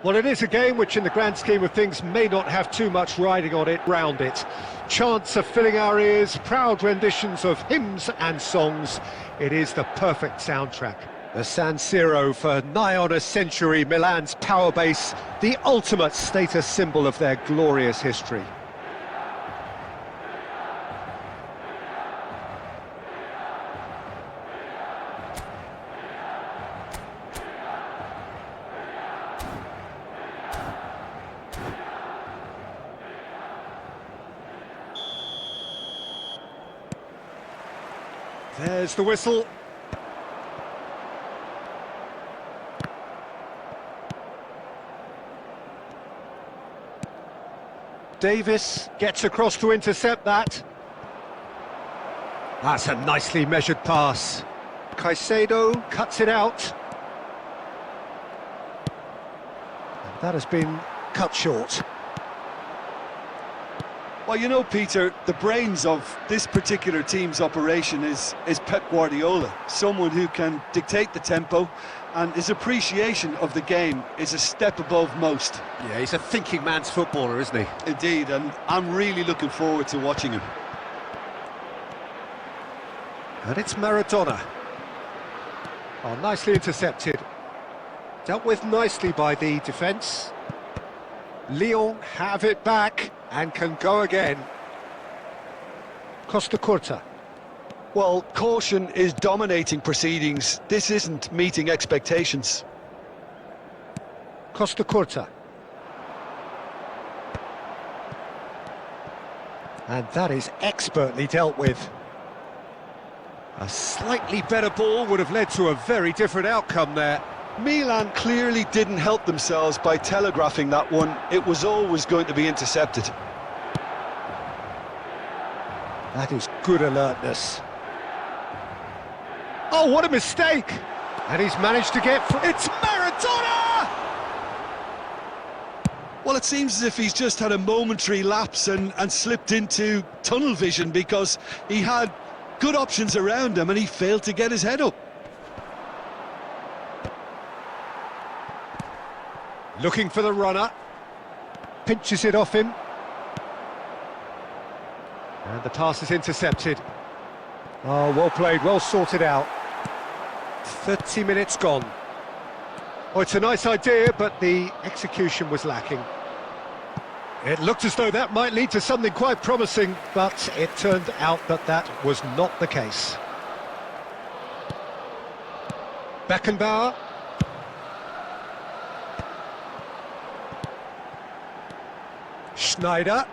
Well, it is a game which in the grand scheme of things may not have too much riding on it, round it. Chants are filling our ears, proud renditions of hymns and songs. It is the perfect soundtrack. The San Siro for nigh on a century, Milan's power base, the ultimate status symbol of their glorious history. There's the whistle. Davis gets across to intercept that. That's a nicely measured pass. Caicedo cuts it out. And that has been cut short. Well, you know, Peter, the brains of this particular team's operation is Pep Guardiola, someone who can dictate the tempo, and his appreciation of the game is a step above most. Yeah, he's a thinking man's footballer, isn't he? Indeed, and I'm really looking forward to watching him. And it's Maradona. Oh, nicely intercepted. Dealt with nicely by the defence. Lyon have it back and can go again. Costa Curta. Well, caution is dominating proceedings. This isn't meeting expectations. Costa Curta. And that is expertly dealt with. A slightly better ball would have led to a very different outcome there. Milan clearly didn't help themselves by telegraphing that one. It was always going to be intercepted. That is good alertness. Oh, what a mistake! And he's managed to get... It's Maradona! Well, it seems as if he's just had a momentary lapse and slipped into tunnel vision, because he had good options around him and he failed to get his head up. Looking for the runner. Pinches it off him. And the pass is intercepted. Oh, well played, well sorted out. 30 minutes gone. Oh, it's a nice idea, but the execution was lacking. It looked as though that might lead to something quite promising, but it turned out that that was not the case. Beckenbauer. Schneider.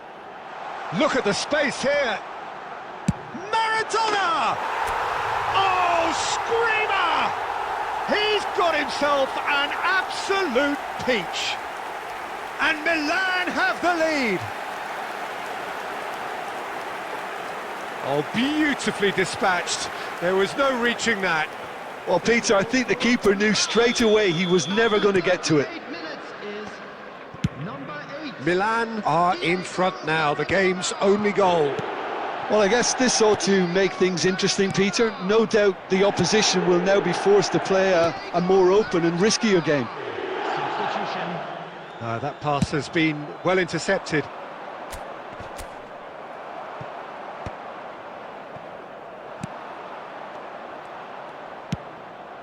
Look at the space here. Maradona! Oh, screamer! He's got himself an absolute peach. And Milan have the lead. Oh, beautifully dispatched. There was no reaching that. Well, Peter, I think the keeper knew straight away he was never going to get to it. Milan are in front now, the game's only goal. Well, I guess this ought to make things interesting, Peter. No doubt the opposition will now be forced to play a more open and riskier game. That pass has been well intercepted.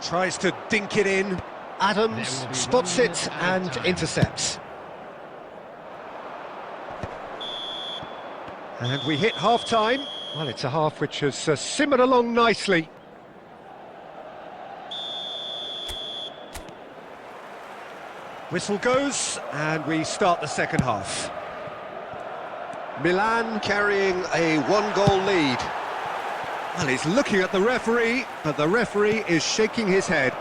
Tries to dink it in. Adams spots it and intercepts. And we hit half-time. Well, it's a half which has simmered along nicely. Whistle goes, and we start the second half. Milan carrying a one-goal lead. Well, he's looking at the referee, but the referee is shaking his head.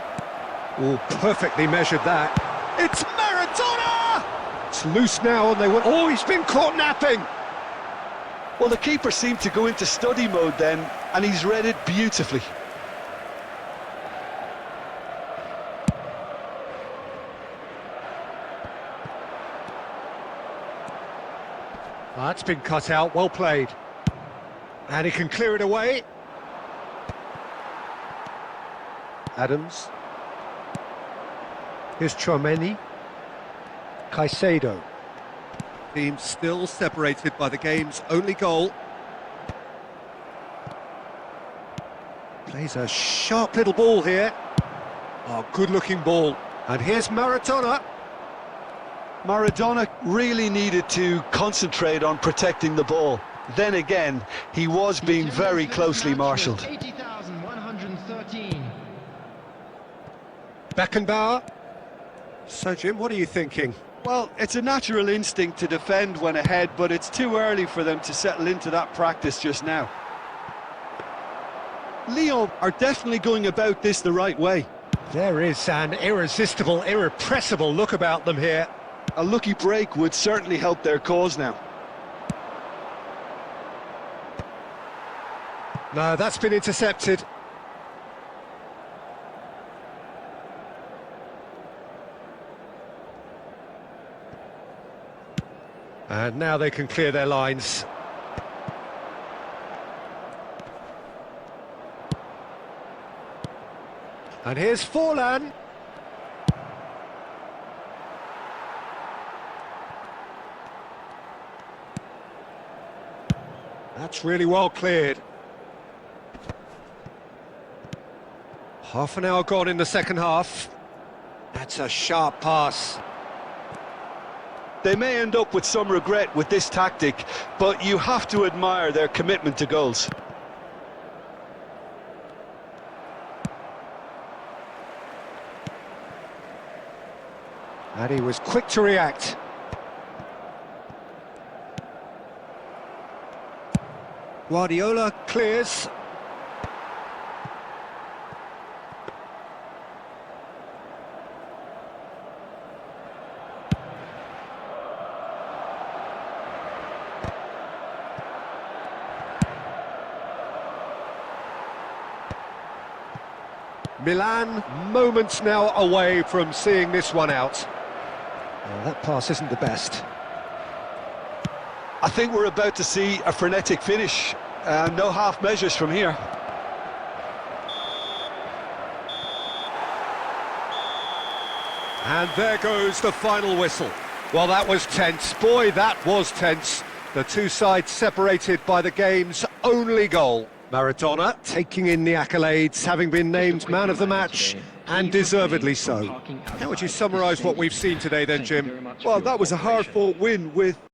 Oh, perfectly measured that. It's Maradona! It's loose now, and they were... Oh, he's been caught napping! Well, the keeper seemed to go into study mode then, and he's read it beautifully. That's been cut out, well played. And he can clear it away. Adams. Here's Chouameni. Caicedo. Team still separated by the game's only goal. Plays a sharp little ball here. Oh, good-looking ball. And here's Maradona. Maradona really needed to concentrate on protecting the ball. Then again, he was being very closely marshalled. 80,113. Beckenbauer. So, Jim, what are you thinking? Well, it's a natural instinct to defend when ahead, but it's too early for them to settle into that practice just now. Lyon are definitely going about this the right way. There is an irresistible, irrepressible look about them here. A lucky break would certainly help their cause now. No, that's been intercepted. And now they can clear their lines. And here's Forlan. That's really well cleared. Half an hour gone in the second half. That's a sharp pass. They may end up with some regret with this tactic, but you have to admire their commitment to goals. And he was quick to react. Guardiola clears. Milan, moments now away from seeing this one out. Oh, that pass isn't the best. I think we're about to see a frenetic finish. No half measures from here. And there goes the final whistle. Well, that was tense. Boy, that was tense. The two sides separated by the game's only goal. Maradona taking in the accolades, having been named man of the match, and deservedly so. How would you summarise what we've seen today then, Jim? Well, that was a hard-fought win with